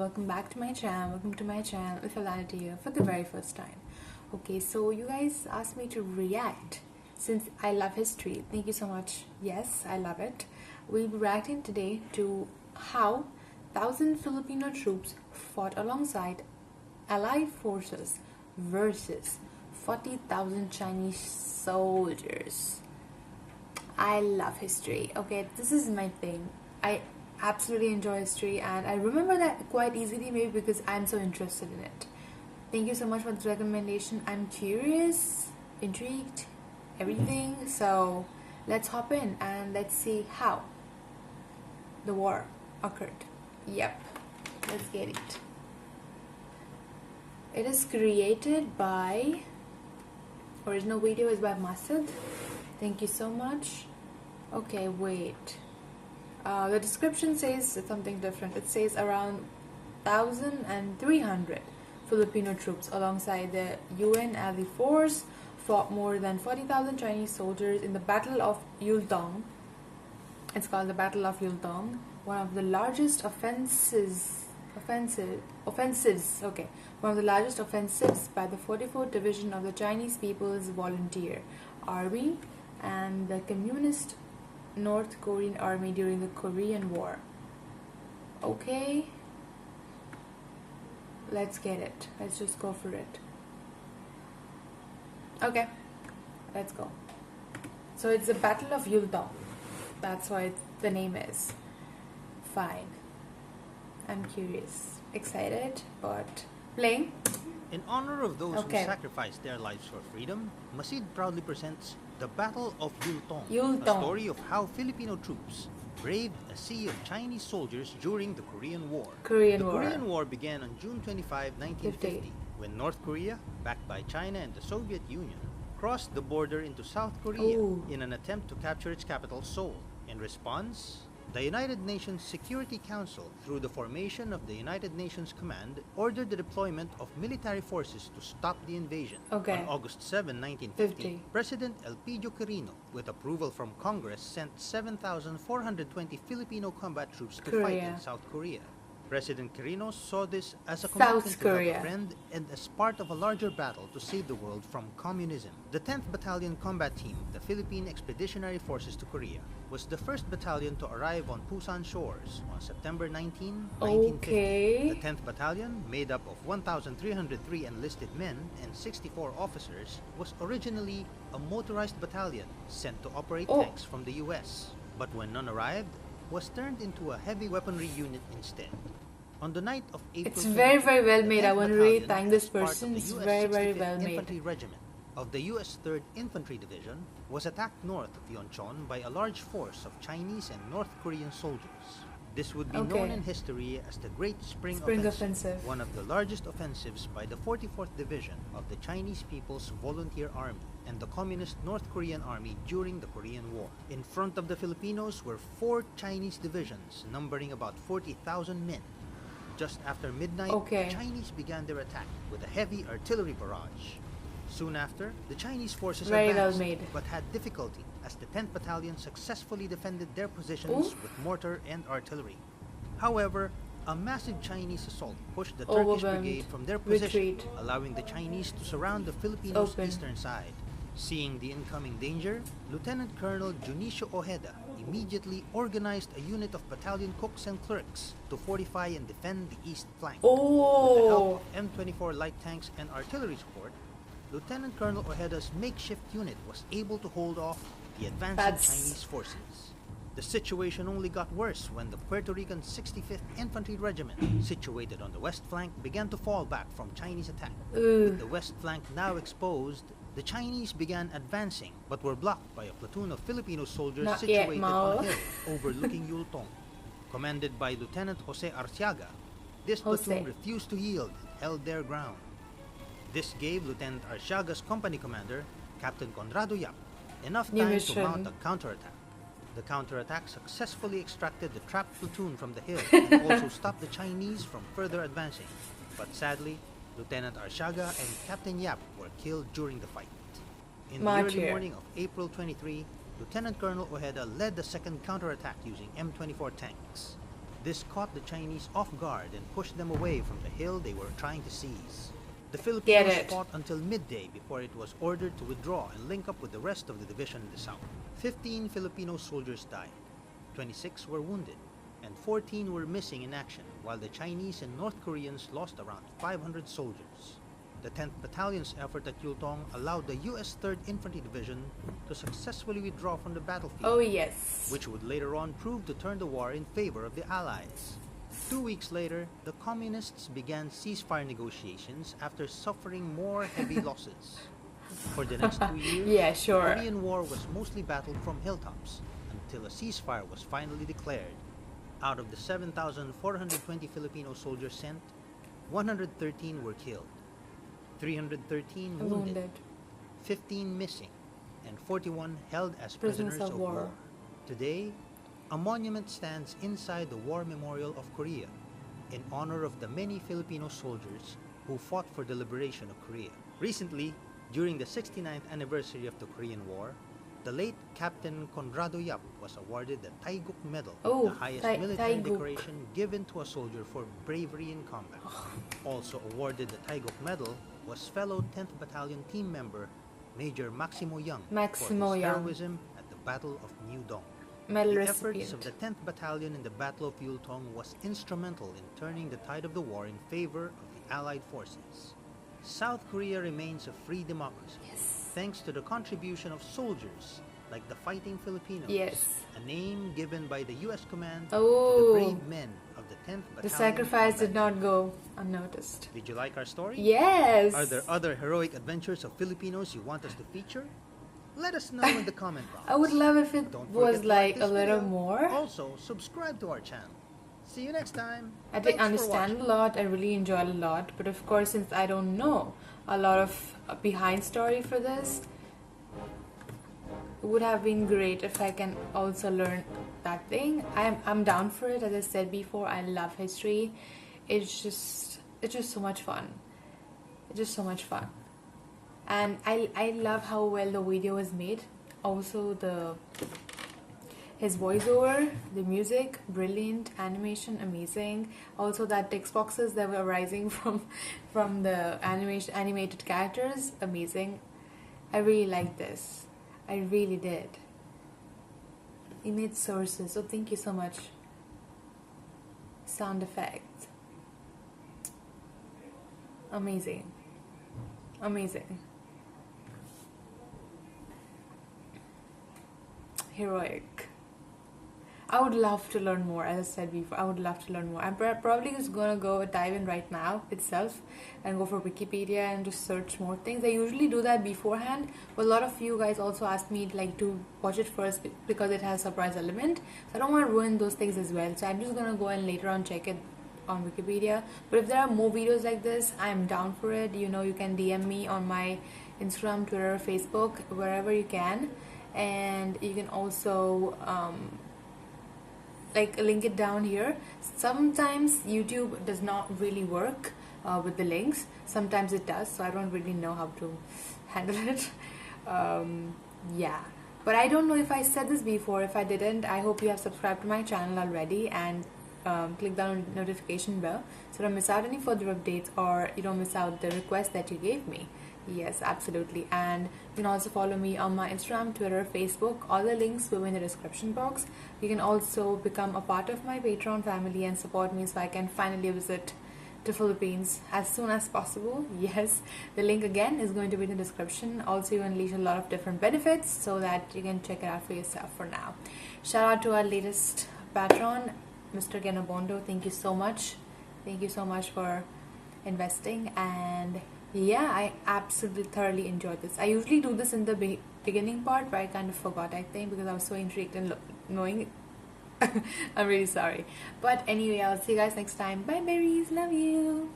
welcome back to my channel. Welcome to my channel if you're landed here for the very first time. Okay, so you guys asked me to react since I love history. Thank you so much. Yes, I love it. We'll be reacting today to how 1,000 Filipino troops fought alongside Allied forces versus 40,000 Chinese soldiers. I love history. Okay, this is my thing. I absolutely enjoy history and I remember that quite easily, maybe because I'm so interested in it. Thank you so much for this recommendation. I'm curious, intrigued, everything. So let's hop in and let's see how the war occurred. Yep, let's get it. It is created by, original video is by Masud. Thank you so much. Okay, wait. The description says something different. It says around 1,300 Filipino troops alongside the UN ally force fought more than 40,000 Chinese soldiers in the Battle of YULTOng. It's called the Battle of YULTOng, one of the largest offensives by the 44th Division of the Chinese People's Volunteer Army and the Communist North Korean Army during the Korean War. Okay, let's get it. Let's just go for it. Okay, let's go. So it's the Battle of Yultong. That's why the name is. Fine. I'm curious, excited, but playing. In honor of those who sacrificed their lives for freedom, Masid proudly presents the Battle of Yultong, a story of how Filipino troops braved a sea of Chinese soldiers during the Korean War. The Korean War began on June 25, 1950, when North Korea, backed by China and the Soviet Union, crossed the border into South Korea in an attempt to capture its capital, Seoul. In response, the United Nations Security Council, through the formation of the United Nations Command, ordered the deployment of military forces to stop the invasion. On August 7, 1950, President Elpidio Quirino, with approval from Congress, sent 7,420 Filipino combat troops to fight in South Korea. President Quirino saw this as a commitment to help a friend and as part of a larger battle to save the world from communism. The 10th Battalion Combat Team of the Philippine Expeditionary Forces to Korea was the first battalion to arrive on Busan shores on September 19, 1950. The 10th Battalion, made up of 1,303 enlisted men and 64 officers, was originally a motorized battalion sent to operate tanks from the US. But when none arrived, was turned into a heavy weaponry unit instead. On the night of April, it's very well made. I want to really thank this person. It's very well made. Infantry Regiment of the U.S. 3rd Infantry Division was attacked north of Yeoncheon by a large force of Chinese and North Korean soldiers. This would be known in history as the Great Spring Offensive, one of the largest offensives by the 44th Division of the Chinese People's Volunteer Army and the Communist North Korean Army during the Korean War. In front of the Filipinos were 4 Chinese divisions numbering about 40,000 men. Just after midnight, the Chinese began their attack with a heavy artillery barrage. Soon after, the Chinese forces advanced, but had difficulty as the 10th Battalion successfully defended their positions with mortar and artillery. However, a massive Chinese assault pushed the Turkish brigade from their position, allowing the Chinese to surround the Filipinos' eastern side. Seeing the incoming danger, Lieutenant Colonel Junicio Ojeda immediately organized a unit of battalion cooks and clerks to fortify and defend the east flank. With the help of M24 light tanks and artillery support, Lieutenant Colonel Ojeda's makeshift unit was able to hold off the advancing Chinese forces. The situation only got worse when the Puerto Rican 65th Infantry Regiment, situated on the west flank, began to fall back from Chinese attack. With the west flank now exposed, the Chinese began advancing but were blocked by a platoon of Filipino soldiers situated on a hill overlooking Yultong. Commanded by Lieutenant Jose Arciaga, this platoon refused to yield and held their ground. This gave Lieutenant Arciaga's company commander, Captain Conrado Yap, enough time to mount a counterattack. The counterattack successfully extracted the trapped platoon from the hill and also stopped the Chinese from further advancing. But sadly, Lieutenant Arciaga and Captain Yap were killed during the fight. In the early morning of April 23, Lieutenant Colonel Ojeda led the second counterattack using M24 tanks. This caught the Chinese off guard and pushed them away from the hill they were trying to seize. The Filipinos fought until midday before it was ordered to withdraw and link up with the rest of the division in the south. 15 Filipino soldiers died, 26 were wounded, and 14 were missing in action, while the Chinese and North Koreans lost around 500 soldiers. The 10th Battalion's effort at Yultong allowed the U.S. 3rd Infantry Division to successfully withdraw from the battlefield. Oh yes. Which would later on prove to turn the war in favor of the Allies. 2 weeks later, the Communists began ceasefire negotiations after suffering more heavy losses. For the next 2 years, the Korean War was mostly battled from hilltops until a ceasefire was finally declared. Out of the 7,420 Filipino soldiers sent, 113 were killed, 313 wounded, 15 missing, and 41 held as prisoners of war. Today, a monument stands inside the War Memorial of Korea in honor of the many Filipino soldiers who fought for the liberation of Korea. Recently, during the 69th anniversary of the Korean War, the late Captain Conrado Yap was awarded the Taiguk Medal, the highest military decoration given to a soldier for bravery in combat. Also awarded the Taiguk Medal was fellow 10th Battalion team member Major Maximo Young for his heroism at the Battle of New Dong. The efforts of the 10th Battalion in the Battle of Yultong was instrumental in turning the tide of the war in favor of the Allied forces. South Korea remains a free democracy, thanks to the contribution of soldiers like the Fighting Filipinos, a name given by the U.S. command to the brave men of the 10th Battalion. The sacrifice did not go unnoticed. Did you like our story? Yes! Are there other heroic adventures of Filipinos you want us to feature? Let us know in the comment box. I would love if it was like a little more. Also, subscribe to our channel. See you next time. I did understand a lot. I really enjoyed a lot. But of course, since I don't know a lot of behind story for this, it would have been great if I can also learn that thing. I'm down for it. As I said before, I love history. It's just so much fun. It's just so much fun. And I love how well the video was made. Also his voiceover, the music, brilliant, animation, amazing. Also that text boxes that were arising from the animated characters, amazing. I really liked this. I really did. He made sources, so thank you so much. Sound effects. Amazing. Amazing. Heroic. I would love to learn more. As I said before, I would love to learn more. I'm probably just gonna go dive in right now itself and go for Wikipedia and just search more things. I usually do that beforehand, but a lot of you guys also asked me like to watch it first because it has a surprise element, so I don't want to ruin those things as well. So I'm just gonna go and later on check it on Wikipedia. But if there are more videos like this, I'm down for it. You know, you can DM me on my Instagram, Twitter, Facebook, wherever you can. And you can also like link it down here. Sometimes YouTube does not really work with the links. Sometimes it does, so I don't really know how to handle it. Yeah, but I don't know if I said this before. If I didn't, I hope you have subscribed to my channel already and click the notification bell so you don't miss out any further updates, or you don't miss out the request that you gave me. Yes, absolutely. And you can also follow me on my Instagram, Twitter, Facebook. All the links will be in the description box. You can also become a part of my Patreon family and support me so I can finally visit the Philippines as soon as possible. Yes, the link again is going to be in the description. Also, you unleash a lot of different benefits so that you can check it out for yourself for now. Shout out to our latest patron, Mr. Genobondo. Thank you so much. Thank you so much for investing. And yeah, I absolutely thoroughly enjoyed this. I usually do this in the beginning part, but I kind of forgot, I think, because I was so intrigued in knowing. I'm really sorry. But anyway, I'll see you guys next time. Bye, berries. Love you.